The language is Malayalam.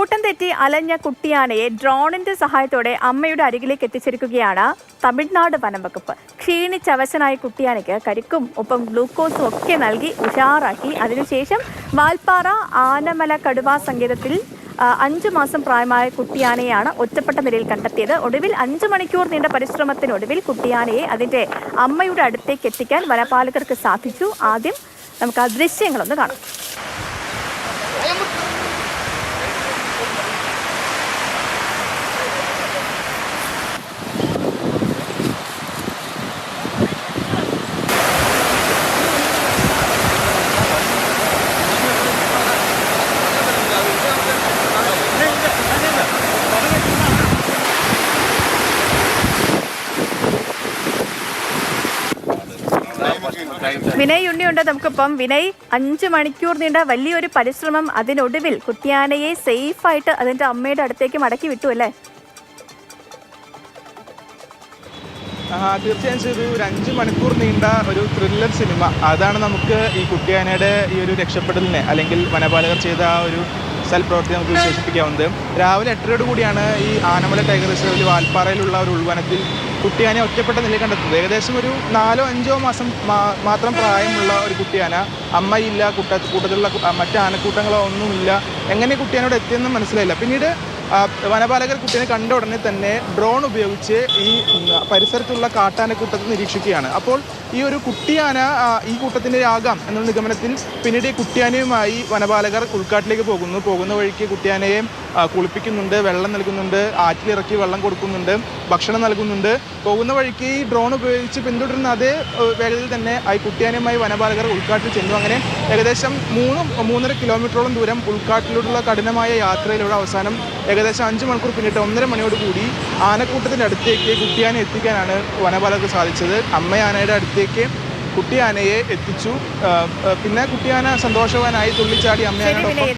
കൂട്ടം തെറ്റി അലഞ്ഞ കുട്ടിയാനയെ ഡ്രോണിന്റെ സഹായത്തോടെ അമ്മയുടെ അരികിലേക്ക് എത്തിച്ചിരിക്കുകയാണ് തമിഴ്നാട് വനംവകുപ്പ്. ക്ഷീണിച്ചവശനായ കുട്ടിയാനയ്ക്ക് കരിക്കും ഒപ്പം ഗ്ലൂക്കോസും ഒക്കെ നൽകി ഉഷാറാക്കി. അതിനുശേഷം വാൽപ്പാറ ആനമല കടുവാ സങ്കേതത്തിൽ 5 മാസം പ്രായമായ കുട്ടിയാനയാണ് ഒറ്റപ്പെട്ട നിലയിൽ കണ്ടെത്തിയത്. ഒടുവിൽ 5 മണിക്കൂർ നീണ്ട പരിശ്രമത്തിനൊടുവിൽ കുട്ടിയാനയെ അതിന്റെ അമ്മയുടെ അടുത്തേക്ക് എത്തിക്കാൻ വനപാലകർക്ക് സാധിച്ചു. ആദ്യം നമുക്ക് ആ ദൃശ്യങ്ങളൊന്ന് കാണാം. വിനയ് ഉണ്ണിയുണ്ട് നമുക്കിപ്പം. വിനയ്, 5 മണിക്കൂർ നീണ്ട വലിയൊരു പരിശ്രമം, അതിനൊടുവിൽ കുട്ടിയാനയെ സേഫായിട്ട് അതിന്റെ അമ്മയുടെ അടുത്തേക്ക് മടക്കി വിട്ടു അല്ലേ? തീർച്ചയായും ഒരു 5 മണിക്കൂർ നീണ്ട ഒരു ത്രില്ലർ സിനിമ. അതാണ് നമുക്ക് ഈ കുട്ടിയാനയുടെ ഈ ഒരു രക്ഷപ്പെടലിനെ അല്ലെങ്കിൽ വനപാലകർ ചെയ്ത ആ ഒരു സൽപ്രവൃത്തി നമുക്ക് വിശേഷിപ്പിക്കാവുന്നത്. രാവിലെ 8:30 കൂടിയാണ് ഈ ആനമല ടൈഗർ റിസർവിൽ വാൽപ്പാറയിലുള്ള ഒരു ഉൾവനത്തിൽ കുട്ടിയാനെ ഒറ്റപ്പെട്ട നിലയിൽ കണ്ടെത്തുന്നത്. ഏകദേശം ഒരു 4-5 മാസം മാത്രം പ്രായമുള്ള ഒരു കുട്ടിയാന. അമ്മയില്ല, കൂട്ടത്തിലുള്ള മറ്റ് ആനക്കൂട്ടങ്ങളോ ഒന്നുമില്ല. എങ്ങനെ കുട്ടിയാനോട് എത്തിയെന്നും മനസ്സിലായില്ല. പിന്നീട് വനപാലകർ കുട്ടീനെ കണ്ട ഉടനെ തന്നെ ഡ്രോൺ ഉപയോഗിച്ച് ഈ പരിസരത്തുള്ള കാട്ടാനക്കൂട്ടത്തെ നിരീക്ഷിക്കുകയാണ്. അപ്പോൾ ഈ ഒരു കുട്ടിയാന ഈ കൂട്ടത്തിൻ്റെ ആകാം എന്ന നിഗമനത്തിൽ പിന്നീട് ഈ കുട്ടിയാനയുമായി വനപാലകർ ഉൾക്കാട്ടിലേക്ക് പോകുന്ന വഴിക്ക് കുട്ടിയാനയെ കുളിപ്പിക്കുന്നുണ്ട്, വെള്ളം നൽകുന്നുണ്ട്, ആറ്റിലിറക്കി വെള്ളം കൊടുക്കുന്നുണ്ട്, ഭക്ഷണം നൽകുന്നുണ്ട്. പോകുന്ന വഴിക്ക് ഈ ഡ്രോൺ ഉപയോഗിച്ച് പിന്തുടരുന്ന അതേ വേഗതയിൽ തന്നെ ഈ കുട്ടിയാനയുമായി വനപാലകർ ഉൾക്കാട്ടിൽ ചെന്നു. അങ്ങനെ ഏകദേശം 3-3.5 കിലോമീറ്ററോളം ദൂരം ഉൾക്കാട്ടിലൂടെയുള്ള കഠിനമായ യാത്രയിലൂടെ അവസാനം ഏകദേശം 5 മണിക്കൂർ പിന്നിട്ട് 1:30 മണിയോടുകൂടി ആനക്കൂട്ടത്തിൻ്റെ അടുത്തേക്ക് കുട്ടിയാനെ എത്തിക്കാനാണ് വനപാലകർക്ക് സാധിച്ചത്. അമ്മയാനയുടെ അടുത്തേക്ക് കുട്ടിയാനയെ എത്തിച്ചു. പിന്നെ കുട്ടിയാന സന്തോഷവാനായി തുള്ളിച്ചാടി അമ്മയാനോടൊപ്പം